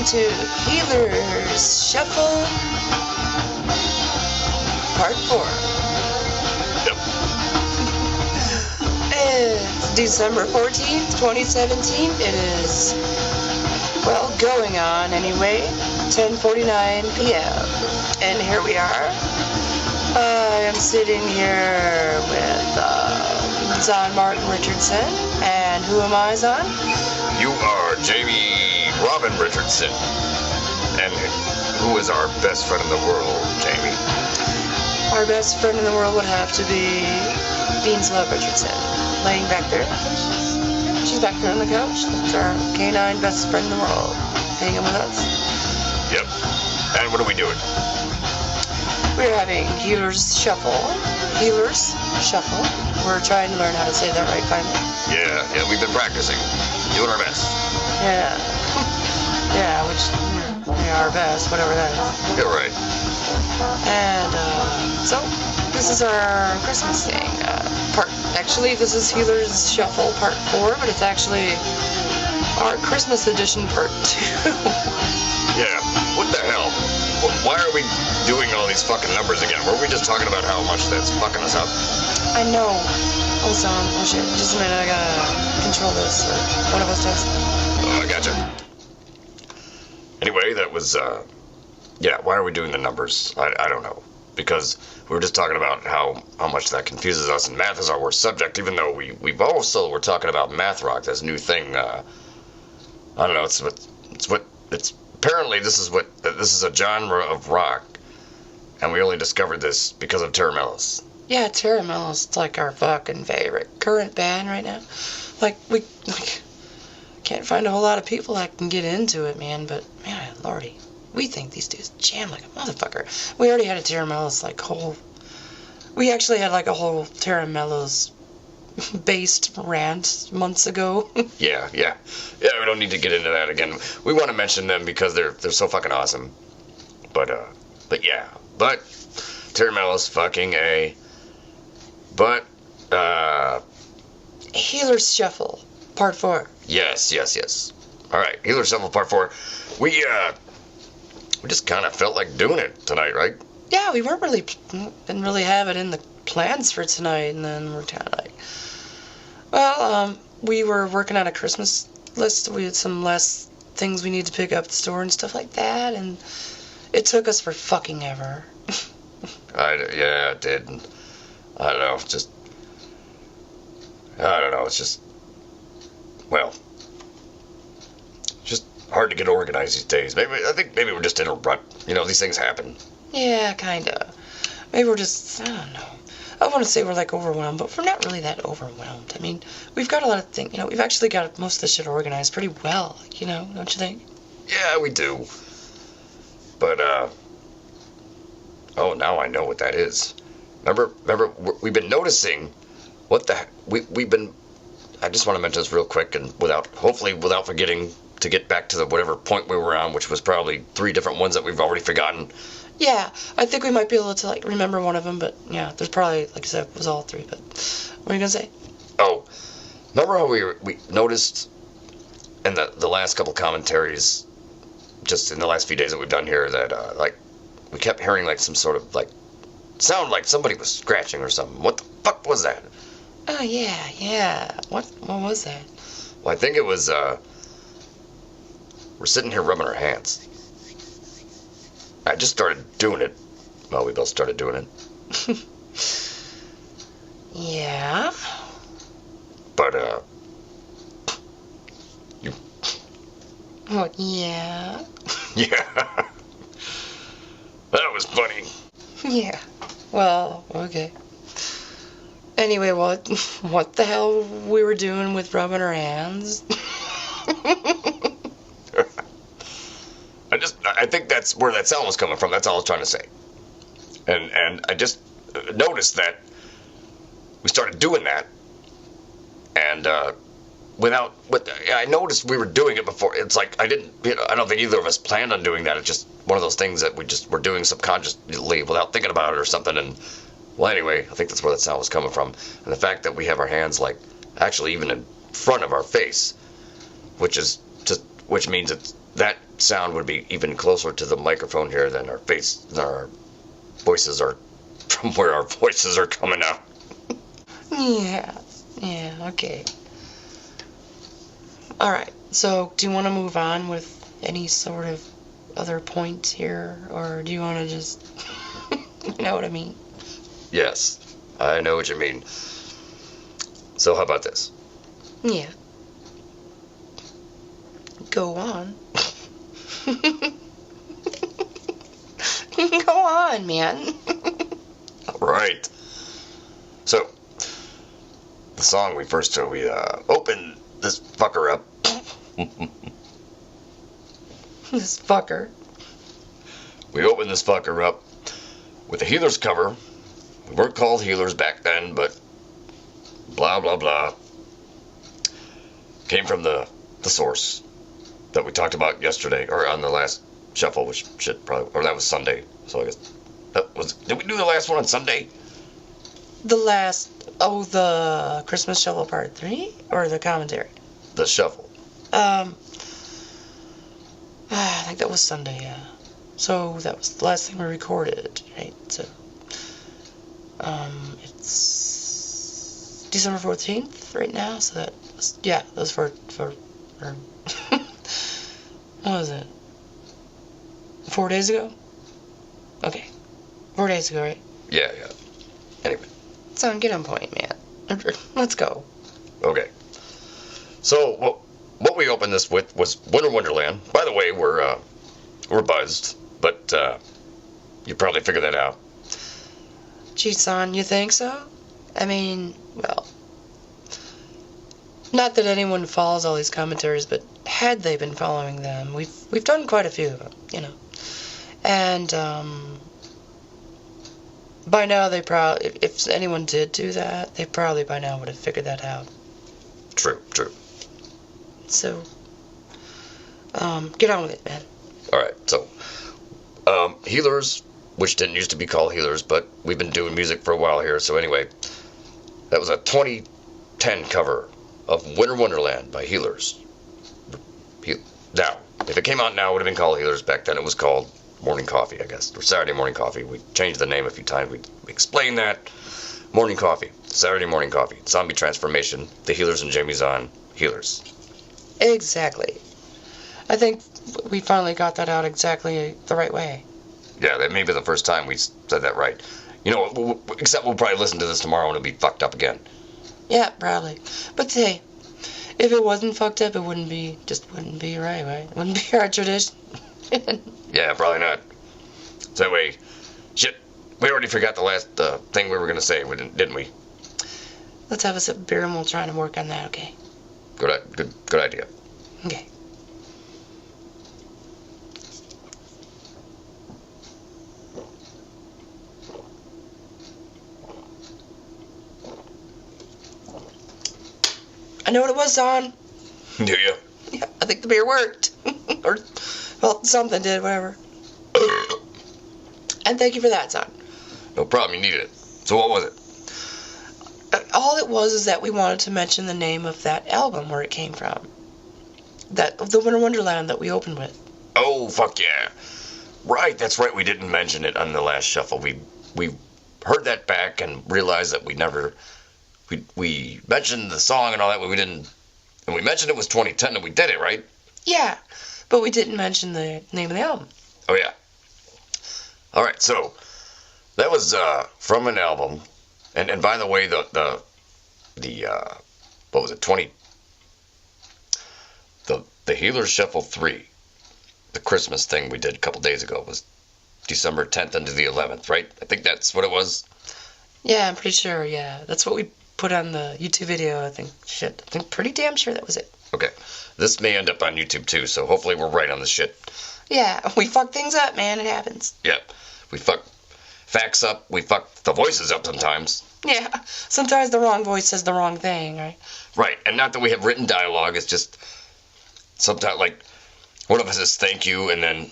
to HeelerZshuffLE Part 4. Yep. It's December 14th, 2017. It is, well, going on anyway, 10:49 p.m. And here we are. I am sitting here with Zon Martin Richardson. And who am I, Zon? You are Jamie Robin Richardson. And who is our best friend in the world, Jamie? Our best friend in the world would have to be BeanZ LovE Richardson. Laying back there. She's back there on the couch. That's our canine best friend in the world. Hanging with us. Yep. And what are we doing? We're having HeelerZshuffLE. HeelerZshuffLE. We're trying to learn how to say that right finally. Yeah, we've been practicing. Doing our best. Yeah. Yeah, which, our best, whatever that is. You're right. And, so, this is our Christmas thing. Actually, this is HeelerZshuffLE Part 4, but it's actually our Christmas edition Part 2. Yeah, what the hell? Why are we doing all these fucking numbers again? Weren't we just talking about how much that's fucking us up? I know. Hold on. Oh shit. Just a minute. I gotta control this. Or one of us does. Oh, I gotcha. Anyway, that was, yeah, why are we doing the numbers? I don't know. Because we were just talking about how much that confuses us, and math is our worst subject, even though we've also, we're talking about math rock, this new thing, I don't know, apparently this is a genre of rock, and we only discovered this because of Terra Mellis. Yeah, Terra Mellis is like our fucking favorite current band right now. Like, we can't find a whole lot of people that can get into it, man, but, man, lordy, we think these dudes jam like a motherfucker. We already had a Terra Mellis, we actually had, a whole Terra Mellis based rant months ago. Yeah, we don't need to get into that again. We want to mention them because they're so fucking awesome. But Terra Mellis fucking A. But, HeelerZshuffLE Part 4. Yes. Alright, HeelerZshuffLE Part 4. We just kind of felt like doing it tonight, right? Yeah, we didn't really have it in the plans for tonight, and then we're kind of we were working on a Christmas list. We had some less things we need to pick up at the store and stuff like that, and it took us for fucking ever. Yeah, it did. I don't know, it's just hard to get organized these days. I think maybe we're just in a rut. These things happen. Yeah, kinda. Maybe we're just, I don't know. I want to say we're overwhelmed, but we're not really that overwhelmed. I mean, we've got a lot of things, we've actually got most of the shit organized pretty well, don't you think? Yeah, we do. But, oh, now I know what that is. Remember, we've been noticing I just want to mention this real quick, and hopefully without forgetting to get back to whatever point we were on, which was probably 3 different ones that we've already forgotten. Yeah, I think we might be able to, remember one of them, but, yeah, there's probably, like I said, it was all 3, but what are you going to say? Oh, remember how we noticed in the last couple commentaries, just in the last few days that we've done here, that, we kept hearing, some sort of, sound like somebody was scratching or something. What the fuck was that? Oh, yeah. What was that? Well, I think it was, we're sitting here rubbing our hands. I just started doing it. Well, we both started doing it. Yeah. But, Oh, yeah. Yeah. That was funny. Yeah. Well, okay. Anyway, what the hell we were doing with rubbing our hands? I think that's where that sound was coming from. That's all I was trying to say. And I just noticed that we started doing that, and I noticed we were doing it before. It's like I don't think either of us planned on doing that. It's just one of those things that we just were doing subconsciously without thinking about it or something. And well, anyway, I think that's where that sound was coming from. And the fact that we have our hands actually even in front of our face, which means that sound would be even closer to the microphone here than our voices are from where our voices are coming out. Yeah, okay. Alright, so do you want to move on with any sort of other points here, or do you want to just, you know what I mean? Yes, I know what you mean. So how about this? Yeah. Go on. Go on, man. Alright. So, the song we opened this fucker up. This fucker. We opened this fucker up with a HeelerZ cover. We weren't called HeelerZ back then, but blah, blah, blah. Came from the source that we talked about yesterday, or on the last shuffle, which shit probably, or that was Sunday. So I guess did we do the last one on Sunday? The Christmas Shuffle Part 3? Or the commentary? The shuffle. I think that was Sunday, yeah. So that was the last thing we recorded, right? So, it's December 14th right now, so that was for what was it? 4 days ago? Okay. 4 days ago, right? Yeah. Anyway. So, get on point, man. Let's go. Okay. So, what we opened this with was Winter Wonderland. By the way, we're buzzed, but you probably figured that out. Gee, son, you think so? I mean, well, not that anyone follows all these commentaries, but had they been following them, we've done quite a few of them, you know. And by now they probably, if anyone did do that, they probably by now would have figured that out. True. So, get on with it, man. Alright, so, HeelerZ, which didn't used to be called HeelerZ, but we've been doing music for a while here, so anyway, that was a 2010 cover of Winter Wonderland by HeelerZ. Now, if it came out now, it would have been called HeelerZ. Back then it was called Morning Coffee, I guess, or Saturday Morning Coffee. We changed the name a few times. We explained that. Morning Coffee, Saturday Morning Coffee, Zombie Transformation, the HeelerZ and Jamie's on HeelerZ. Exactly. I think we finally got that out exactly the right way. Yeah, that may be the first time we said that right. You know, except we'll probably listen to this tomorrow and it'll be fucked up again. Yeah, probably. But hey, if it wasn't fucked up, it wouldn't be right? It wouldn't be our tradition. Yeah, probably not. So anyway, shit, we already forgot the last thing we were going to say, didn't we? Let's have a sip of beer and we'll try to work on that, okay? Good idea. Okay. I know what it was, son. Do you? Yeah, I think the beer worked. Or, well, something did, whatever. And thank you for that, son. No problem, you needed it. So what was it? All it was is that we wanted to mention the name of that album where it came from. The Winter Wonderland that we opened with. Oh, fuck yeah. Right, that's right, we didn't mention it on the last shuffle. We heard that back and realized that we mentioned the song and all that, but we didn't, and we mentioned it was 2010 and we did it, right? Yeah, but we didn't mention the name of the album. Oh, yeah. Alright, so, that was from an album, and by the way, the what was it, the HeelerZshuffle IV, the Christmas thing we did a couple days ago, was December 10th into the 11th, right? I think that's what it was. Yeah, I'm pretty sure, yeah. That's what we put on the YouTube video, I think. Shit, I think pretty damn sure that was it. Okay. This may end up on YouTube too, so hopefully we're right on this shit. Yeah, we fuck things up, man. It happens. Yeah. We fuck facts up. We fuck the voices up sometimes. Yeah. Sometimes the wrong voice says the wrong thing, right? Right. And not that we have written dialogue. It's just sometimes like one of us says thank you and then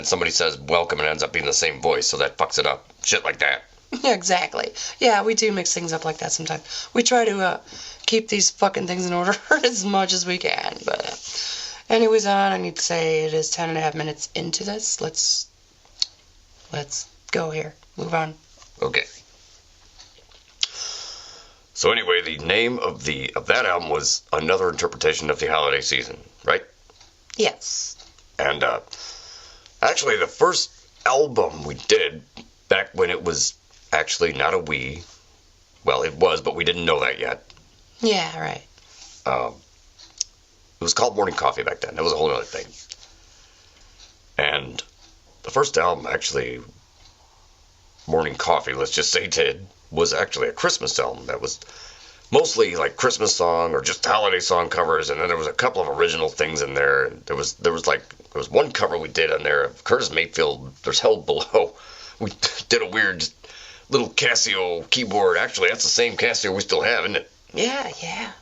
somebody says welcome and it ends up being the same voice, so that fucks it up. Shit like that. Yeah, exactly. Yeah, we do mix things up like that sometimes. We try to keep these fucking things in order as much as we can, but Anyways, I need to say it is 10.5 minutes into this. Let's go here. Move on. Okay. So anyway, the name of that album was Another Interpretation of the Holiday Season, right? Yes. And actually, the first album we did back when it was actually not a we. Well, it was, but we didn't know that yet. Yeah, right. It was called Morning Coffee back then. That was a whole other thing. And the first album, actually, Morning Coffee, let's just say, was actually a Christmas album that was mostly like Christmas song or just holiday song covers, and then there was a couple of original things in there. There was one cover we did on there of Curtis Mayfield, There's Hell Below. We did a weird little Casio keyboard. Actually, that's the same Casio we still have, isn't it? Yeah.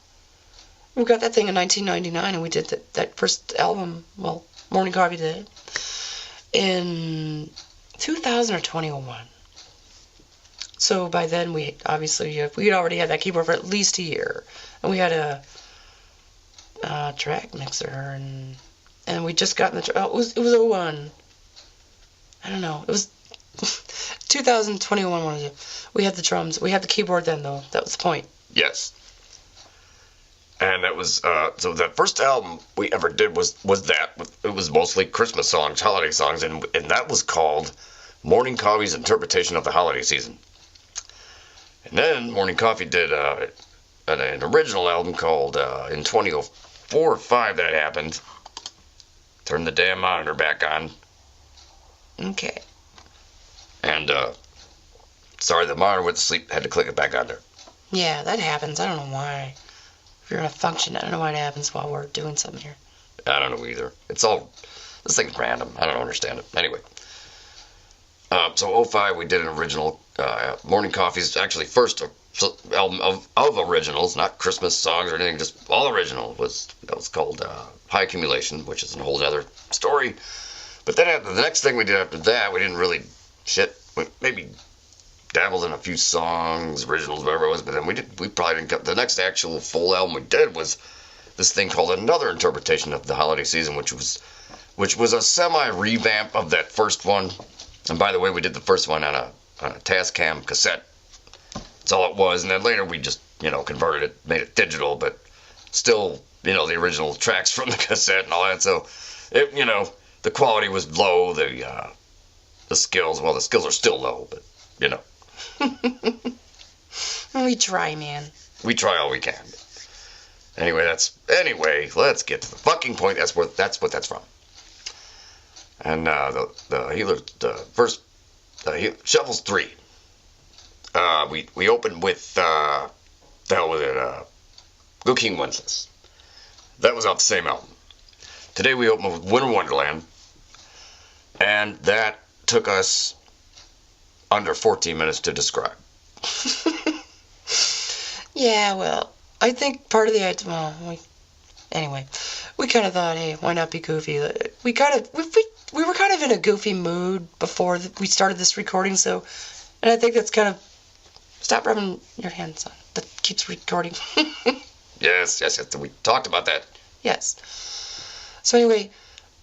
We got that thing in 1999, and we did that first album, well, Morning Coffee did, in 2000 or 2001. So by then, we had already had that keyboard for at least a year. And we had a track mixer, and we just got in the... it was 01. I don't know. It was 2021. We had the drums. We had the keyboard then, though. That was the point. Yes. And that was... so the first album we ever did was that. It was mostly Christmas songs, holiday songs, and that was called Morning Coffee's Interpretation of the Holiday Season. And then Morning Coffee did an original album called, in 2004 or 5 that happened. Turn the damn monitor back on. Okay. And, sorry, the monitor went to sleep. Had to click it back on there. Yeah, that happens. I don't know why. If you're in a function, I don't know why it happens while we're doing something here. I don't know either. This thing's random. I don't understand it. Anyway. So 05, we did an original. Morning Coffee's actually first album of originals, not Christmas songs or anything, just all original. That was called High Accumulation, which is a whole other story. But then the next thing we did after that, we didn't really we maybe dabbled in a few songs, originals, whatever it was. But then we probably didn't get the next actual full album we did was this thing called Another Interpretation of the Holiday Season, which was a semi revamp of that first one. And by the way, we did the first one on a Tascam cassette. That's all it was. And then later we just, converted it, made it digital, but still, the original tracks from the cassette and all that. So, the quality was low. The skills are still low, but, We try, man. We try all we can. Anyway, let's get to the fucking point. That's what that's from. And HeelerZshuffle 3. We opened with the hell was it? Go King Wenceslas. That was off the same album. Today we opened with Winter Wonderland, and that took us under 14 minutes to describe. Yeah, well, I think part of the idea. Anyway, we kind of thought, hey, why not be goofy? We were kind of in a goofy mood before we started this recording, and I think that's kind of... Stop rubbing your hands on. That keeps recording. Yes, we talked about that. Yes. So anyway,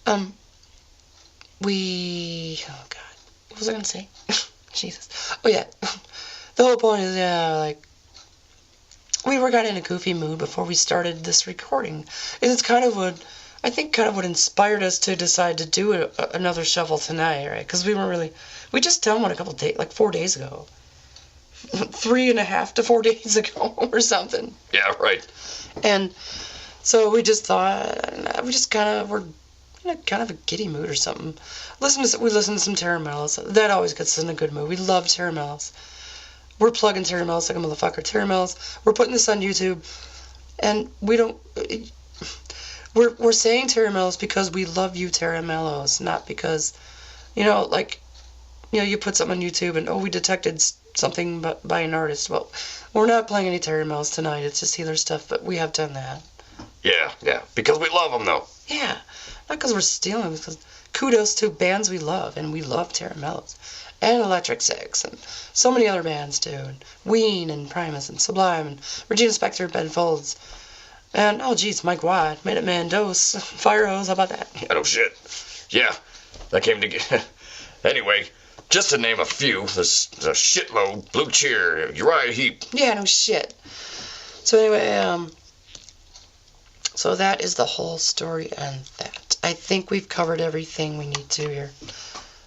oh God, what was I going to say? Jesus. Oh yeah, the whole point is, we were kind of in a goofy mood before we started this recording. And it's kind of what inspired us to decide to do another shuffle tonight, right? Because we just done one a couple days, 4 days ago. 3.5 to 4 days ago or something. Yeah, right. And so we just thought, we're in a kind of a giddy mood or something. We listen to some Terra Mellis. That always gets us in a good mood. We love Terra Mellis. We're plugging Terra Mellis like a motherfucker. Terra Mellis. We're putting this on YouTube, and we don't. We're saying Terra Mellis because we love you, Terra Mellis, not because, you put something on YouTube and we detected something by an artist. Well, we're not playing any Terra Mellis tonight. It's just Healer stuff, but we have done that. Yeah, because we love them though. Yeah, not because we're stealing. Because kudos to bands we love, and we love Terra Mellis. And Electric Six, and so many other bands too, and Ween, and Primus, and Sublime, and Regina Spektor, Ben Folds, And, oh geez, Mike Watt, Minute Man Dose, Fire Hose, how about that? Yeah, no shit. Yeah, that came together. Anyway, just to name a few, there's a shitload, Blue Cheer, Uriah Heep. Yeah, no shit. So anyway, so that is the whole story on that. I think we've covered everything we need to here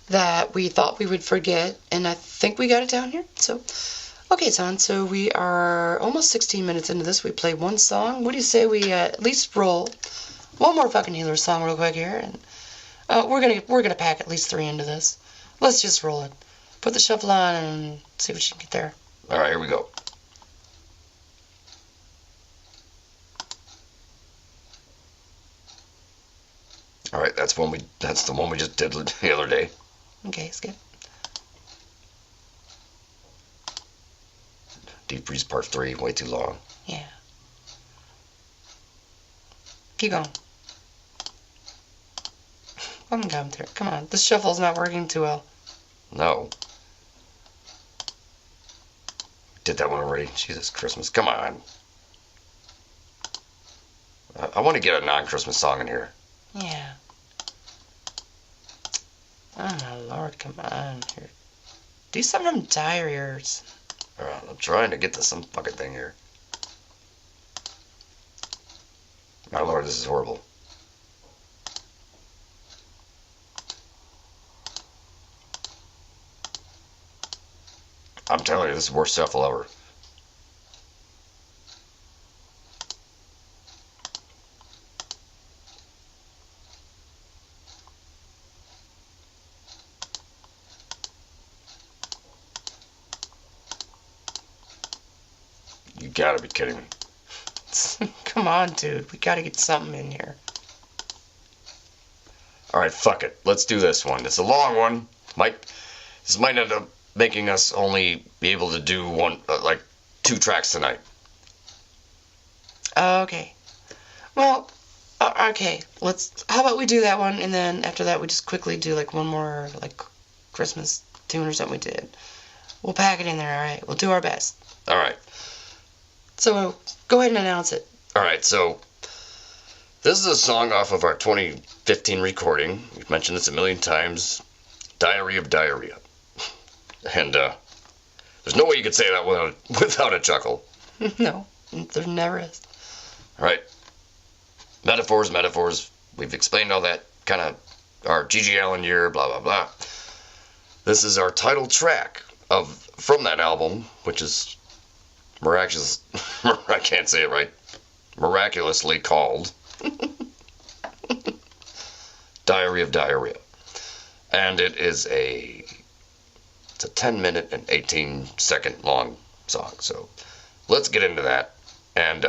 that we thought we would forget, and I think we got it down here. So, okay, son, so we are almost 16 minutes into this. We played one song. What do you say we at least roll one more fucking Healer song real quick here, and we're gonna pack at least 3 into this. Let's just roll it. Put the shuffle on and see what you can get there. All right, here we go. All right, that's the one we just did the other day. Okay, skip. Deep Freeze Part 3, way too long. Yeah. Keep going. Fucking come through. Come on, this shuffle's not working too well. No. Did that one already. Jesus Christmas. Come on. I want to get a non-Christmas song in here. Yeah. Oh my lord, come on here. Do something from diaries. Alright, I'm trying to get to some fucking thing here. My lord, this is horrible. I'm telling you, this is the worst shuffle ever. You gotta be kidding me. Come on, dude. We gotta get something in here. Alright, fuck it. Let's do this one. It's a long one. This might end up making us only be able to do like 2 tracks tonight. Okay. Well, okay. How about we do that one, and then after that we just quickly do like one more like Christmas tune or something we did. We'll pack it in there, alright? We'll do our best. Alright. So, go ahead and announce it. Alright, so this is a song off of our 2015 recording. We've mentioned this a million times. Diary of Diarrhea. And there's no way you could say that without a chuckle. No, there never is. Alright. Metaphors. We've explained all that. Kind of our G.G. Allen year, blah, blah, blah. This is our title track from that album, which is miraculous. I can't say it right. Miraculously called Diary of Diarrhea. And it's a 10-minute and 18-second long song. So let's get into that, and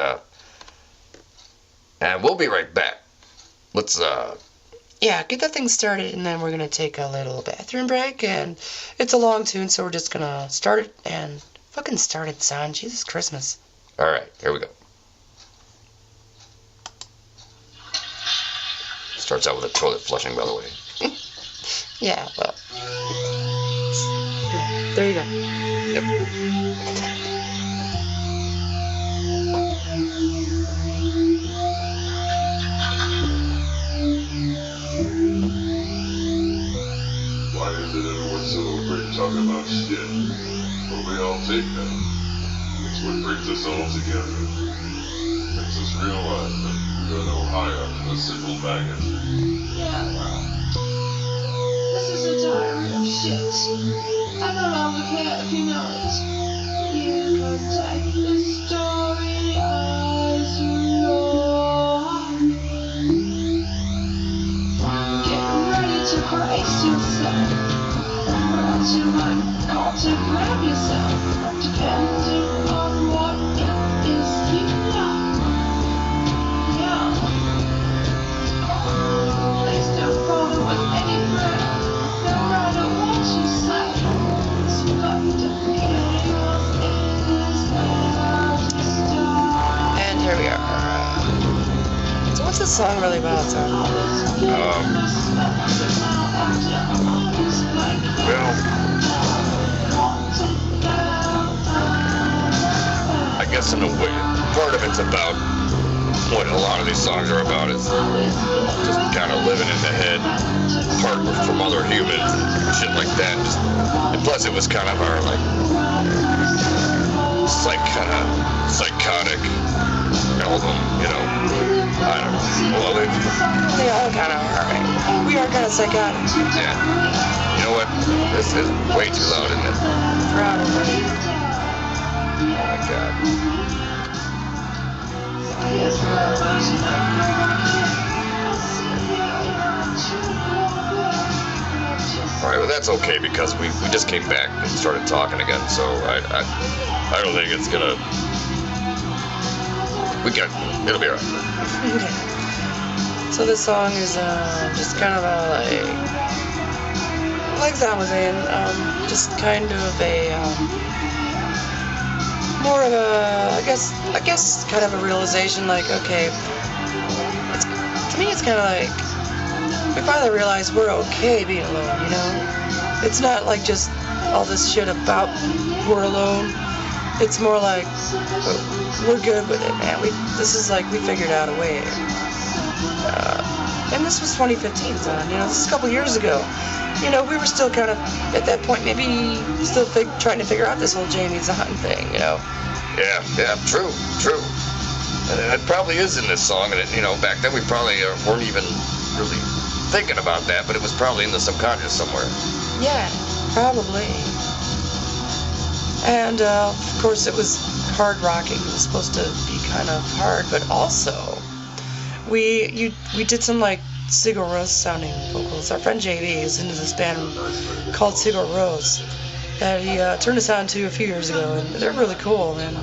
we'll be right back. Let's yeah, get that thing started, and then we're gonna take a little bathroom break. And it's a long tune, so we're just gonna start it and fucking start it, son. Jesus Christmas. All right, here we go. Starts out with a toilet flushing, by the way. Yeah, well. There you go. Yep. Why is it everyone's so afraid to talk about shit? But we all take that. It's what brings us all together. Makes us realize that we are no higher than a simple maggot. Yeah, well, this is a diary of shit. I no longer care if you know it. You can take this story as you know. Get ready to brace yourself. Or else you might got to grab yourself, depending on what it is you know. Yeah. Please don't bother with any prayer, no matter what you say. It's got to be yours is And here we are. So what's this song really about, son? I guess in a way, part of it's about what a lot of these songs are about, is just kind of living in the head, apart from other humans and shit like that. And plus it was kind of our, like, psychotic album, you know. I don't know. Well, they all kind of are, right? We are kind of psychotic. Yeah. You know what? This is way too loud, isn't it? Probably. Oh my god. Alright, well that's okay, because we just came back and started talking again, so I don't think it's gonna... It'll be alright. So this song is just kind of a, like that was saying, just kind of a, more of a, I guess kind of a realization, like, okay, to me it's kind of like, we finally realize we're okay being alone, you know? It's not like just all this shit about we're alone. It's more like, we're good with it, man. This is like, we figured out a way. And this was 2015, son, you know, this is a couple years ago. You know, we were still kind of, at that point, maybe still trying to figure out this whole Jamie Zahn thing, you know? Yeah, true. And it probably is in this song, and, you know, back then we probably weren't even really thinking about that, but it was probably in the subconscious somewhere. Yeah, probably. And, of course, it was hard rocking. It was supposed to be kind of hard, but also, we did some, like, Sigur Rós sounding vocals. Our friend JB is into this band called Sigur Rós that he turned us on to a few years ago, and they're really cool, man.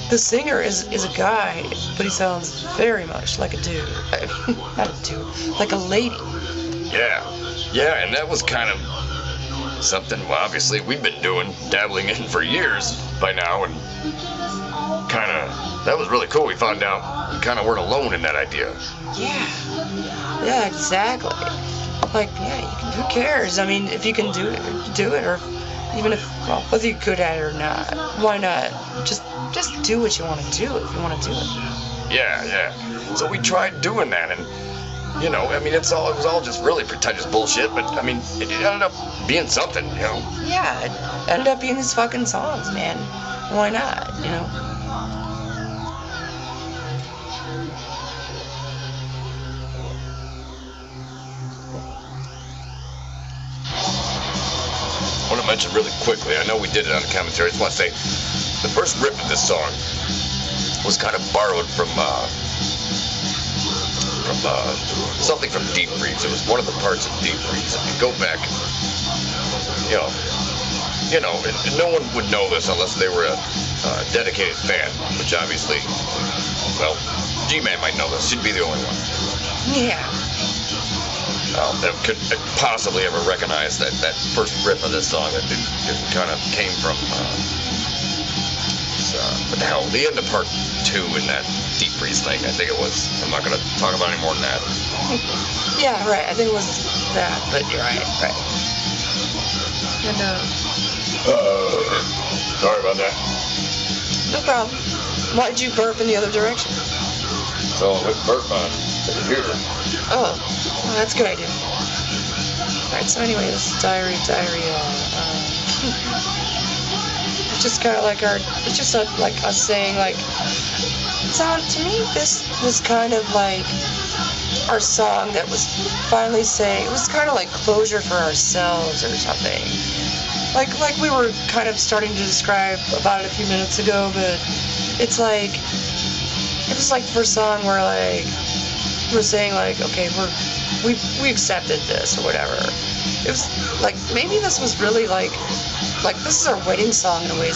The singer is a guy, but he sounds very much like a dude. Not a dude, like a lady. Yeah, and that was kind of something, well, obviously we've been dabbling in for years by now, and kind of, that was really cool. We found out we kind of weren't alone in that idea. Yeah, exactly. Like, yeah, who cares? I mean, if you can do it, or even if, well, whether you're good at it or not, why not? Just do what you want to do if you want to do it. Yeah. So we tried doing that, and, you know, I mean, it was all just really pretentious bullshit, but, I mean, it ended up being something, you know? Yeah, it ended up being these fucking songs, man. Why not, you know? I want to mention really quickly, I know we did it on the commentary, I just want to say, the first riff of this song was kind of borrowed from something from Deep Freeze. It was one of the parts of Deep Freeze. If you go back, you know, and no one would know this unless they were a dedicated fan, which obviously, well, G-Man might know this. She'd be the only one. Yeah. That could possibly ever recognize that first riff of this song that it kind of came from, what the hell, the end of part 2 in that Deep Freeze thing, I think it was. I'm not going to talk about any more than that. Yeah, right, I think it was that, but you're right. And, sorry about that. no problem. Why'd you burp in the other direction? So, let's burp on here. Oh, well, that's a good idea. Alright, so anyway, this is diarrhea. It's just kind of like it's just like us saying, like, to me, this was kind of like our song that was finally saying, it was kind of like closure for ourselves or something. Like we were kind of starting to describe about it a few minutes ago, but it's like, it was like the first song where, like, we're saying, like, okay, we accepted this or whatever. It was like, maybe this was really like this is our wedding song in a way.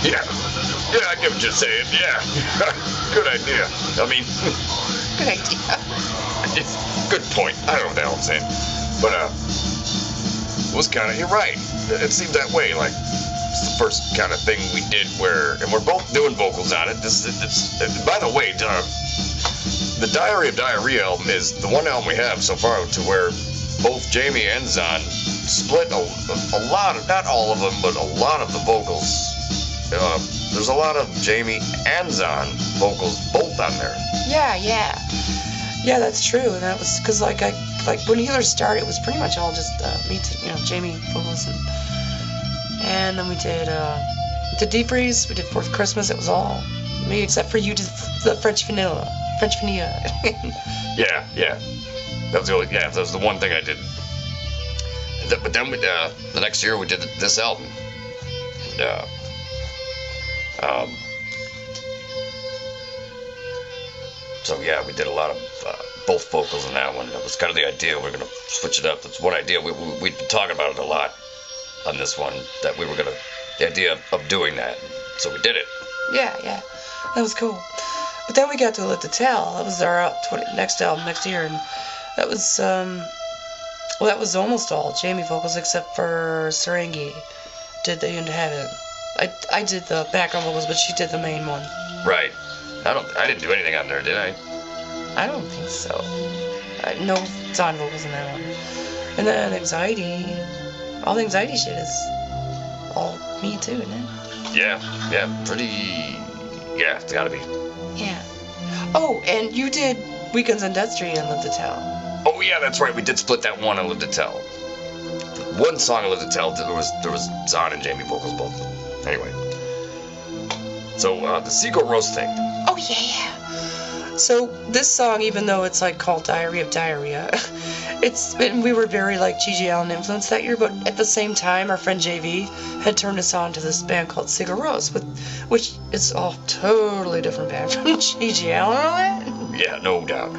Yeah, I get what you're saying. Yeah, good idea. I mean, good idea. Good point. I don't know what the hell I'm saying, but it was kind of, you're right. It seemed that way. Like, it's the first kind of thing we did and we're both doing vocals on it. By the way, the Diary of Diarrhea album is the one album we have so far to where both Jamie and Zahn split a lot of, not all of them, but a lot of the vocals there's a lot of Jamie and Zon vocals both on there. Yeah, that's true. And that was because like when Healer started, it was pretty much all just me, Jamie vocals, and then we did Deep Freeze, we did Fourth Christmas. It was all me except for you did the French Vanilla. Yeah. That was the only, that was the one thing I did. But then the next year we did this album. And, so yeah, we did a lot of both vocals in that one. That was kind of the idea. We're gonna switch it up. That's one idea. We'd been talking about it a lot on this one. That we were gonna, the idea of doing that. So we did it. Yeah, that was cool. But then we got to Live to Tell. That was our next album next year, and that was that was almost all Jamie vocals except for Sarangi did the Into Heaven. I did the background vocals, but she did the main one. Right. I didn't do anything on there, did I? I don't think so. No Zon vocals in that one. And then Anxiety. All the Anxiety shit is all me too, isn't it? Yeah, pretty. Yeah, it's gotta be. Yeah. Oh, and you did Weekends on Death Street and Live to Tell. Oh yeah, that's right. We did split that one on Live to Tell. One song on Live to Tell, there was Zon and Jamie vocals both. Anyway. So the Seagull Rose thing. Oh yeah. So this song, even though it's like called Diary of Diarrhea, we were very like G.G. Allin influenced that year, but at the same time our friend JV had turned us on to this band called Seagull Rose, which is a totally different band from G.G. Allin and all that. Yeah, no doubt.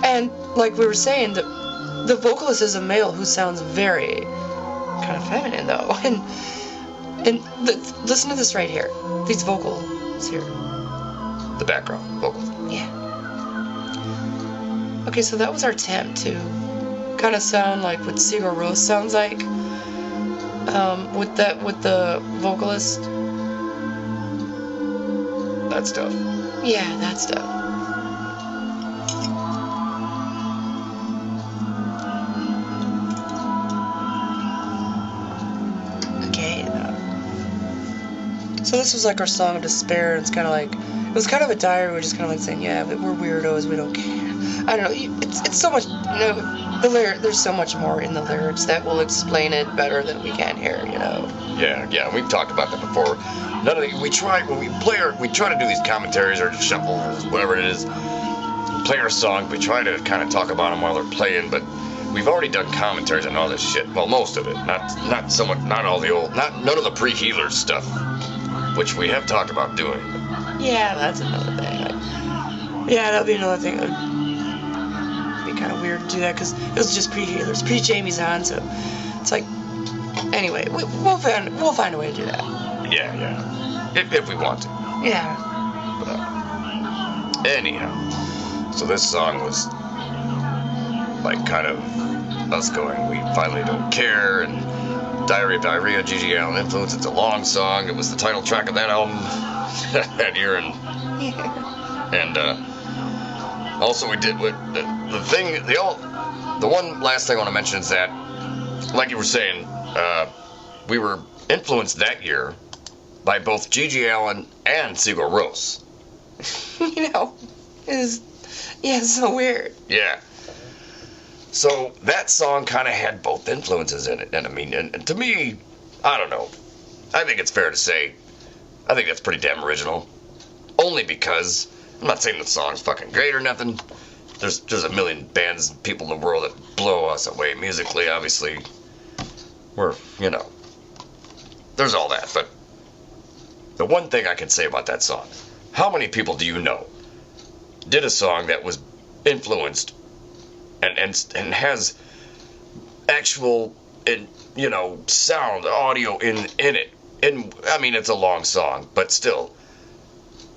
And like we were saying, the vocalist is a male who sounds very kind of feminine though, and listen to this right here, these vocals here. The background vocals. Yeah. Okay, so that was our attempt to kind of sound like what Seagull Rose sounds like, with the vocalist. That stuff. Yeah, that stuff. Okay. So this was like our song of despair. It's kind of like, it was kind of a diary. We're just kind of like saying, yeah, but we're weirdos. We don't care. I don't know. It's so much. There's so much more in the lyrics that will explain it better than we can here. Yeah. We've talked about that before. We try to do these commentaries or shuffle or whatever it is. Play our songs. We try to kind of talk about them while they're playing, but we've already done commentaries on all this shit. Well, most of it. Not so much. Not all the old. None of the pre-Healer stuff, which we have talked about doing. Yeah, that's another thing. That'd be another thing. It'd be kind of weird to do that because it was just pre-Healers, pre-Jamie's on, so it's like. Anyway, we'll find a way to do that. Yeah. If we want to. Yeah. But, anyhow, so this song was like kind of us going, we finally don't care, and Diary of Diarrhea, G.G. Allin influence. It's a long song. It was the title track of that album that year, and also we did the one last thing I want to mention is that, like you were saying, we were influenced that year by both G.G. Allin and Seagull Rose. It's so weird. Yeah. So that song kind of had both influences in it, and I mean, and to me, I don't know. I think it's fair to say, I think that's pretty damn original. Only because I'm not saying the song's fucking great or nothing. There's a million bands and people in the world that blow us away musically. Obviously, we're there's all that. But the one thing I can say about that song, how many people do you know did a song that was influenced and has actual sound audio in it? And I mean, it's a long song, but still,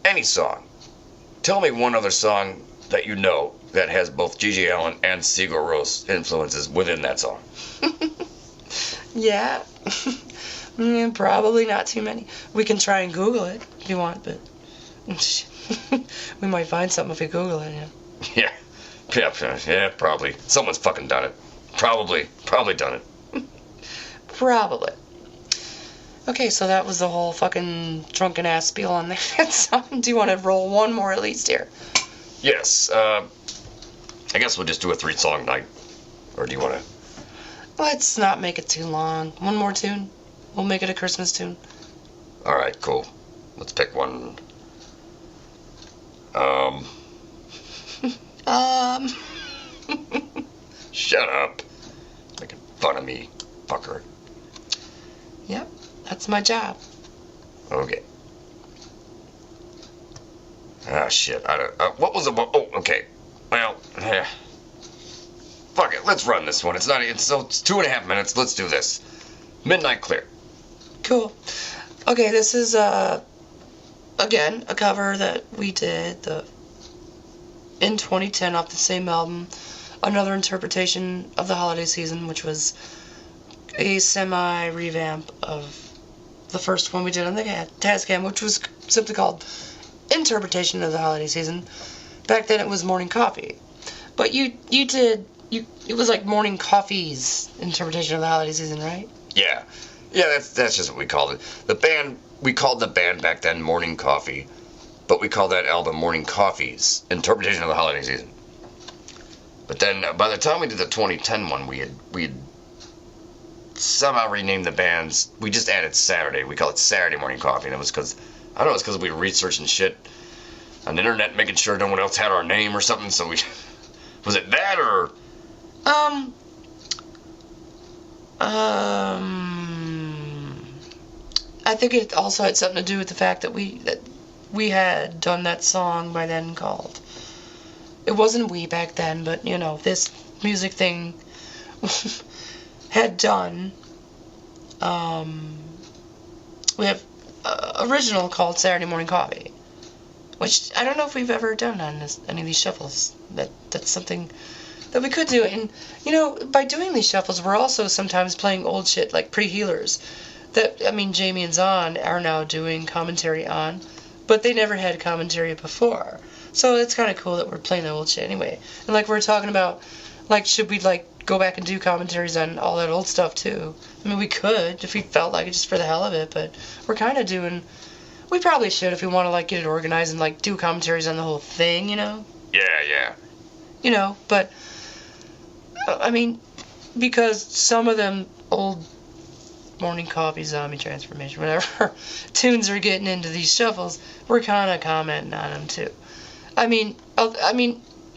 any song. Tell me one other song that you know that has both G.G. Allin and Seagull Rose influences within that song. Yeah. Probably not too many. We can try and Google it if you want, but we might find something if we Google it. Yeah, probably. Someone's fucking done it. Probably done it. Probably. Okay, so that was the whole fucking drunken ass spiel on that song. Do you want to roll one more at least here? Yes. I guess we'll just do a 3-song night. Or do you want to? Let's not make it too long. One more tune. We'll make it a Christmas tune. All right, cool. Let's pick one. Shut up. Making fun of me, fucker. Yep, that's my job. Okay. Ah, shit. I don't. What was the? Oh, okay. Well, fuck it. Let's run this one. It's 2.5 minutes. Let's do this. Midnight Clear. Cool. Okay, this is again a cover that we did in 2010 off the same album. Another interpretation of the holiday season, which was a semi-revamp of the first one we did on the Tascam, which was simply called Interpretation of the Holiday Season. Back then it was Morning Coffee. But it was like Morning Coffee's Interpretation of the Holiday Season, right? Yeah. Yeah, that's just what we called it. We called the band back then Morning Coffee, but we called that album Morning Coffee's Interpretation of the Holiday Season. But then by the time we did the 2010 one, we had somehow renamed the bands. We just added Saturday. We call it Saturday Morning Coffee, and it was because we were researching shit on the internet, making sure no one else had our name or something. So was it that or? I think it also had something to do with the fact that we had done that song by then called. It wasn't we back then, but you know, this music thing had done. We have original called Saturday Morning Coffee, which I don't know if we've ever done on any of these shuffles. That's something that we could do. And you know, by doing these shuffles, we're also sometimes playing old shit like pre-Healers. Jamie and Zon are now doing commentary on, but they never had commentary before. So it's kind of cool that we're playing the old shit anyway. And like we're talking about, like, should we like go back and do commentaries on all that old stuff too? I mean, we could if we felt like it, just for the hell of it. But we're kind of doing. We probably should if we want to like get it organized and like do commentaries on the whole thing, you know? Yeah. You know, but I mean, because some of them old Morning Coffee, Zombie Transformation, whatever tunes are getting into these shuffles, we're kind of commenting on them too. I mean,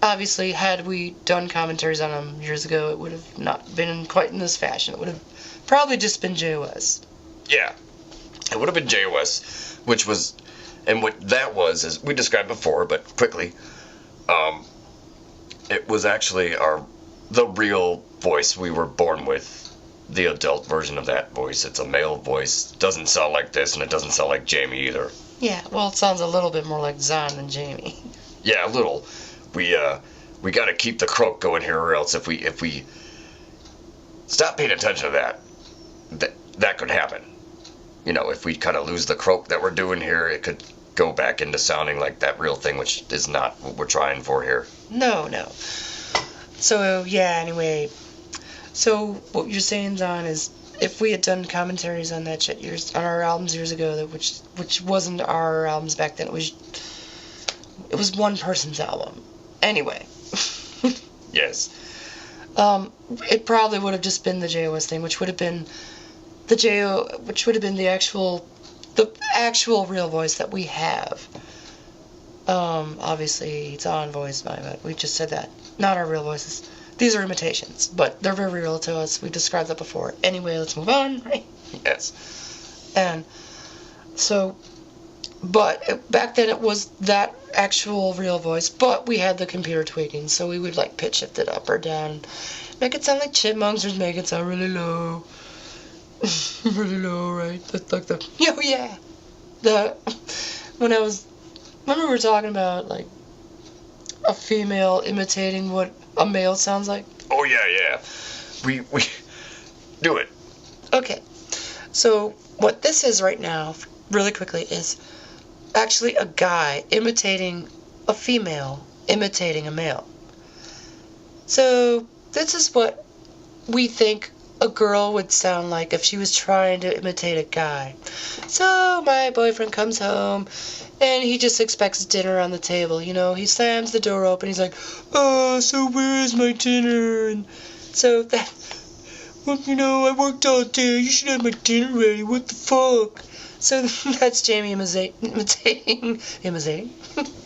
obviously, had we done commentaries on them years ago, it would have not been quite in this fashion. It would have probably just been JOS. Yeah, it would have been JOS, which was, and what that was, as we described before, but quickly, it was actually the real voice we were born with. The adult version of that voice. It's a male voice. Doesn't sound like this, and it doesn't sound like Jamie either. Yeah, well, it sounds a little bit more like Zon than Jamie. Yeah, a little. We got to keep the croak going here, or else if we stop paying attention to that could happen. You know, if we kind of lose the croak that we're doing here, it could go back into sounding like that real thing, which is not what we're trying for here. No. So yeah. Anyway. So what you're saying, Zon, is if we had done commentaries on that shit on our albums years ago, which wasn't our albums back then, it was one person's album. Anyway. Yes. It probably would have just been the JOS thing, which would have been the actual real voice that we have. Obviously it's on voice, but we just said that. Not our real voices. These are imitations, but they're very real to us. We've described that before. Anyway, let's move on, right? Yes. And so, but back then it was that actual real voice, but we had the computer tweaking, so we would like pitch shift it up or down, make it sound like chipmunks, or make it sound really low. Really low, right? That's like remember we were talking about like a female imitating what a male sounds like? Oh yeah. We do it. Okay. So what this is right now, really quickly, is actually a guy imitating a female imitating a male. So this is what we think a girl would sound like if she was trying to imitate a guy. So my boyfriend comes home and he just expects dinner on the table. You know, he slams the door open. He's like, "Oh, so where is my dinner?" And so that, well, you know, I worked all day. You should have my dinner ready. What the fuck? So that's Jamie imitating.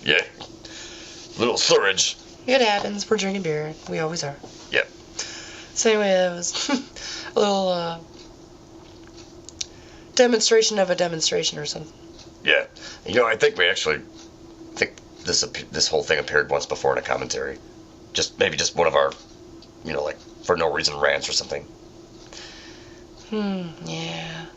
Yeah. Little slurridge. It happens. We're drinking beer. We always are. Yep. So anyway, that was a little demonstration of a demonstration or something. Yeah. You know, I think this whole thing appeared once before in a commentary. Maybe just one of our, you know, like, for no reason rants or something. Yeah.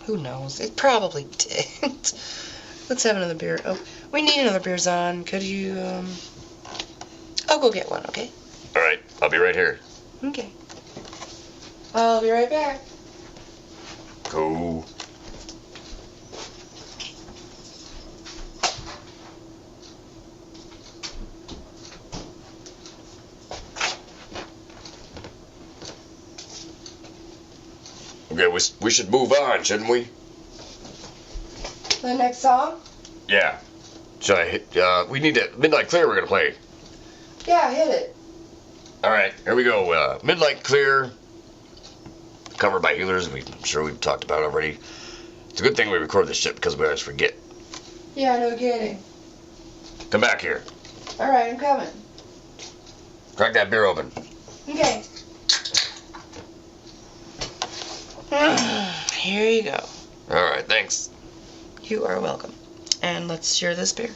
Who knows? It probably did. Let's have another beer. Oh, we need another beer, Zon. Could you, I'll go get one, okay? Alright, I'll be right here. Okay. I'll be right back. Cool. Okay, we should move on, shouldn't we? The next song? Yeah. Should I hit, we need to, Midnight Clear we're gonna play. Yeah, hit it. Alright, here we go. Midnight Clear, covered by HeelerZ. I'm sure we've talked about it already. It's a good thing we record this shit because we always forget. Yeah, no kidding. Come back here. Alright, I'm coming. Crack that beer open. Okay. Here you go. Alright, thanks. You are welcome. And let's share this beer.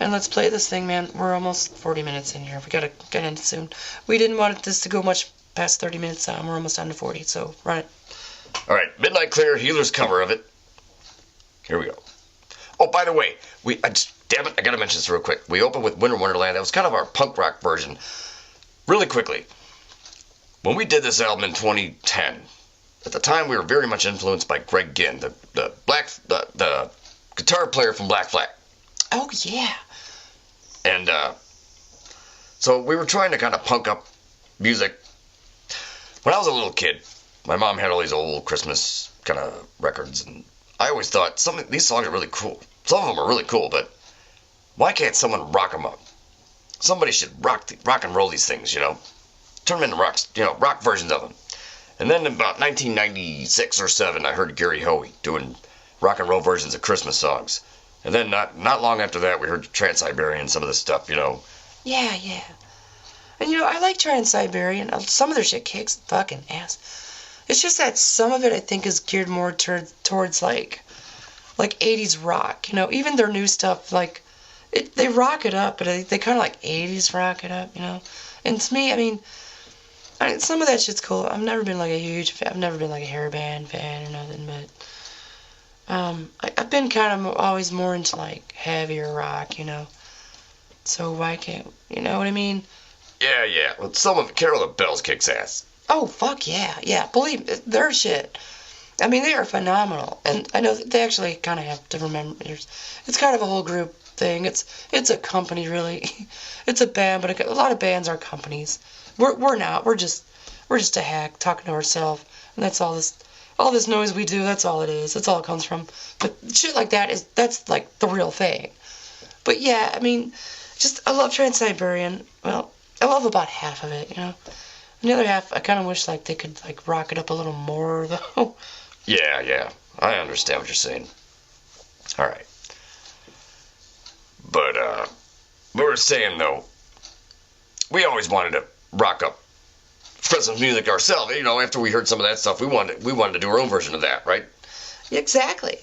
And let's play this thing, man. We're almost 40 minutes in here. We gotta get in soon. We didn't want this to go much past 30 minutes. We're almost down to 40, so run it. Alright, Midnight Clear, HeelerZ cover of it. Here we go. Oh, by the way, damn it, I gotta mention this real quick. We opened with Winter Wonderland. That was kind of our punk rock version. Really quickly, when we did this album in 2010, at the time we were very much influenced by Greg Ginn, the guitar player from Black Flag. Oh, yeah. And so we were trying to kind of punk up music. When I was a little kid, my mom had all these old Christmas kind of records, and I always thought these songs are really cool. Some of them are really cool, but why can't someone rock them up? Somebody should rock and roll these things, you know? Turn them into rock versions of them. And then in about 1996 or 7, I heard Gary Hoey doing rock and roll versions of Christmas songs. And then not long after that, we heard Trans-Siberian, some of this stuff, you know. Yeah, yeah. And, you know, I like Trans-Siberian. Some of their shit kicks fucking ass. It's just that some of it, I think, is geared more towards, like 80s rock. You know, even their new stuff, like, they rock it up, but they kind of like 80s rock it up, you know. And to me, I mean, some of that shit's cool. I've never been, like, a huge fan. I've never been, like, a hair band fan or nothing, but I've been kind of always more into, like, heavier rock, you know. So why can't, you know what I mean? Yeah, yeah. Well, some of Carol the Bells kicks ass. Oh, fuck yeah. Yeah, believe me, their shit. I mean, they are phenomenal. And I know that they actually kind of have different members. It's kind of a whole group thing. It's a company, really. It's a band, but a lot of bands are companies. We're not. We're just a hack talking to ourselves. And that's all this noise we do, that's all it is. That's all it comes from. But shit like that's like the real thing. But yeah, I mean, I love Trans-Siberian. Well, I love about half of it, you know. And the other half, I kind of wish like they could like rock it up a little more, though. Yeah, yeah. I understand what you're saying. All right. But we were saying though, we always wanted to rock up Christmas music ourselves. You know, after we heard some of that stuff, we wanted to do our own version of that, right? Exactly.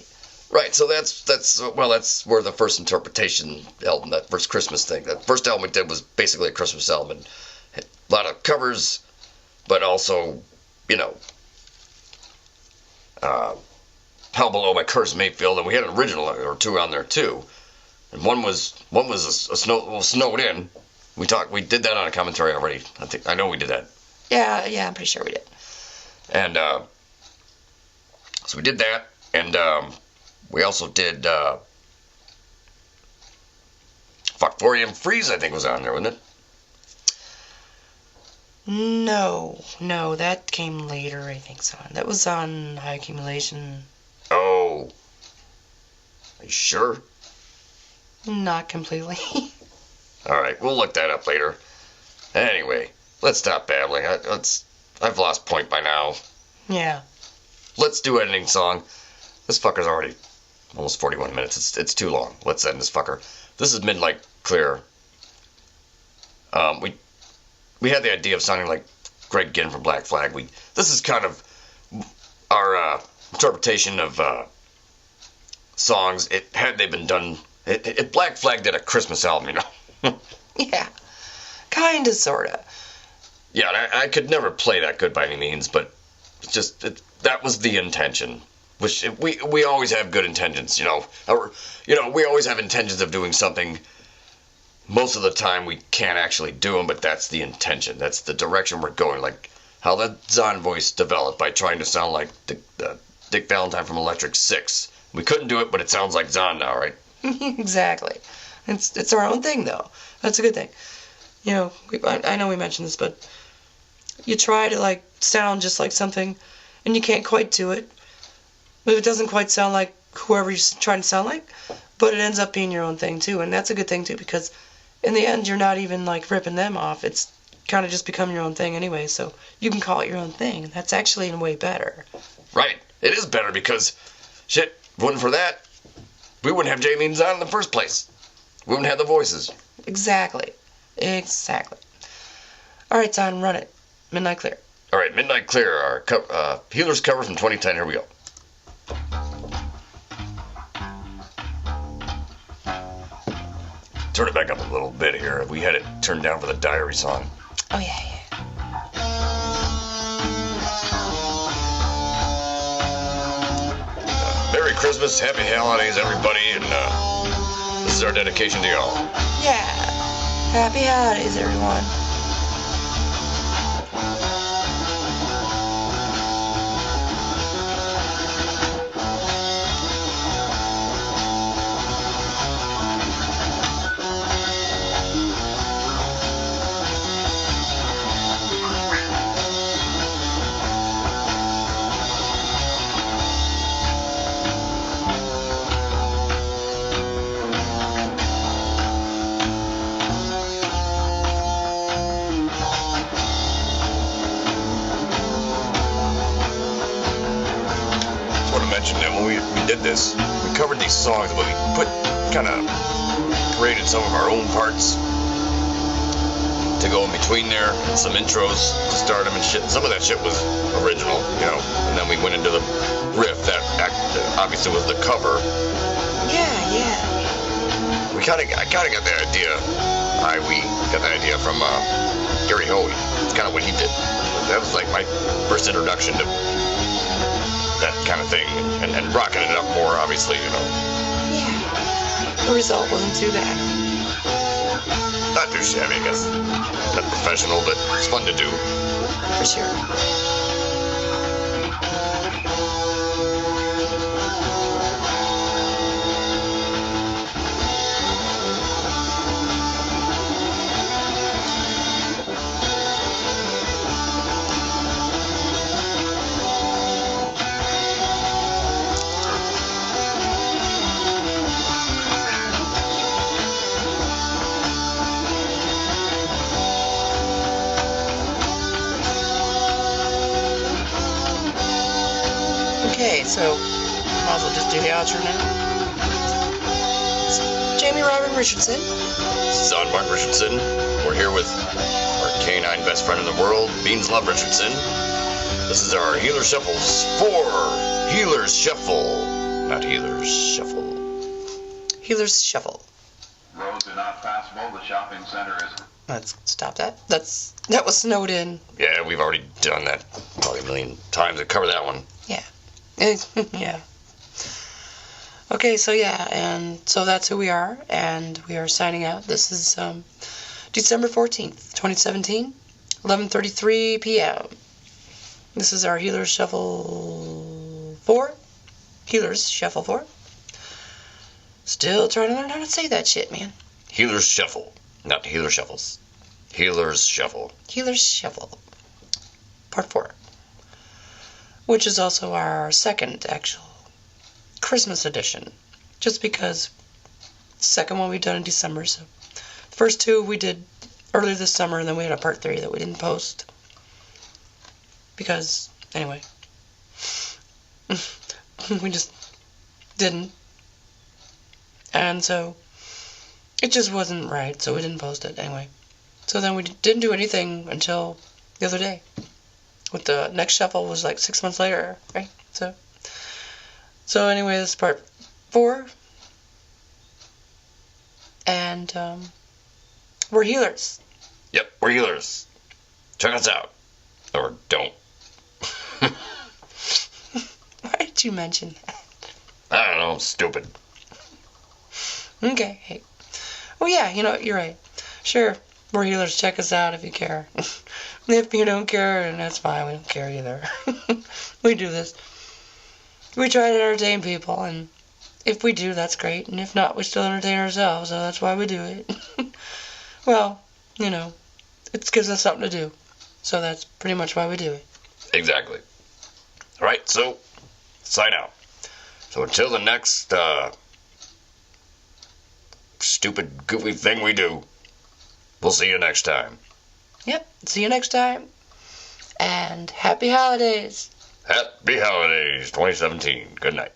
Right. So that's where the first interpretation album, that first Christmas thing, that first album we did was basically a Christmas album, and had a lot of covers, but also, you know, Hell Below by Curtis Mayfield, and we had an original or two on there too, and one was a Snowed In. We did that on a commentary already. I know we did that. Yeah, I'm pretty sure we did. And so we did that, and we also did 4 AM Freeze, I think, was on there, wasn't it? No, that came later, I think so. That was on High Accumulation. Oh. Are you sure? Not completely. Alright, we'll look that up later. Anyway, let's stop babbling. I've lost point by now. Yeah. Let's do ending song. This fucker's already almost 41 minutes. It's too long. Let's end this fucker. This is Midnight Clear. We had the idea of sounding like Greg Ginn from Black Flag. This is kind of our interpretation of songs. Had they been done, Black Flag did a Christmas album, you know. Yeah, kinda, sorta. Yeah, I could never play that good by any means, but that was the intention. Which we always have good intentions, you know. We always have intentions of doing something. Most of the time we can't actually do them, but that's the intention. That's the direction we're going. Like how that Zon voice developed by trying to sound like Dick Valentine from Electric Six. We couldn't do it, but it sounds like Zon now, right? Exactly. It's our own thing, though. That's a good thing. You know, I know we mentioned this, but you try to like sound just like something, and you can't quite do it. It doesn't quite sound like whoever you're trying to sound like, but it ends up being your own thing too, and that's a good thing too, because in the end you're not even like ripping them off. It's kind of just become your own thing anyway, so you can call it your own thing, and that's actually in a way better. Right. It is better because, shit, if it wasn't for that, we wouldn't have Jamie and Zon in the first place. We wouldn't have the voices. Exactly. Alright, Zon, run it. Midnight Clear. Alright, Midnight Clear, our HeelerZ cover from 2010. Here we go. Turn it back up a little bit here. We had it turned down for the diary song. Oh, yeah. Merry Christmas, Happy Holidays, everybody, and this is our dedication to y'all. Yeah. Happy Holidays, everyone. And when we did this, we covered these songs, but we created some of our own parts to go in between there, and some intros to start them and shit. Some of that shit was original, you know, and then we went into the riff that obviously was the cover. Yeah. I kind of got the idea. We got that idea from Gary Hoey. It's kind of what he did. That was like my first introduction to that kind of thing, and rocketing it up more, obviously, you know. Yeah. The result wasn't too bad. Not too shabby, I guess. Not professional, but it's fun to do. For sure. Okay, so might as well just do the outro now. It's Jamie Robin Richardson. Zon Mark Richardson. We're here with our canine best friend in the world, BeanZ LovE Richardson. This is our HeelerZshuffle IV. HeelerZ Shuffle, not HeelerZ Shuffle. HeelerZ Shuffle. Roads are not passable. The shopping center is. Let's stop that. That was snowed in. Yeah, we've already done that probably a million times to cover that one. Yeah. Yeah. Okay, so yeah, and so that's who we are, and we are signing out. This is December 14th, 2017, 11:33 p.m. This is our HeelerZshuffle IV. HeelerZshuffle IV. Still trying to learn how to say that shit, man. HeelerZshuffle, not HeelerZshuffles. Healer's Shuffle. Healer's Shuffle. Part 4. Which is also our second actual Christmas edition. Just because the second one we done in December, so the first two we did earlier this summer, and then we had a part 3 that we didn't post. Because, anyway, we just didn't. And so, it just wasn't right, so we didn't post it anyway. So then we didn't do anything until the other day. With the next shuffle was like 6 months later, right? So anyway, this is part 4. And, we're healers. Yep, we're healers. Check us out. Or don't. Why did you mention that? I don't know, stupid. Okay, hey. Oh yeah, you know, you're right. Sure, we're healers, check us out if you care. If you don't care, then that's fine, we don't care either. We do this. We try to entertain people, and if we do, that's great. And if not, we still entertain ourselves, so that's why we do it. Well, you know, it gives us something to do. So that's pretty much why we do it. Exactly. Alright, so, sign out. So until the next, stupid, goofy thing we do, we'll see you next time. Yep, see you next time. And happy holidays. Happy holidays, 2017. Good night.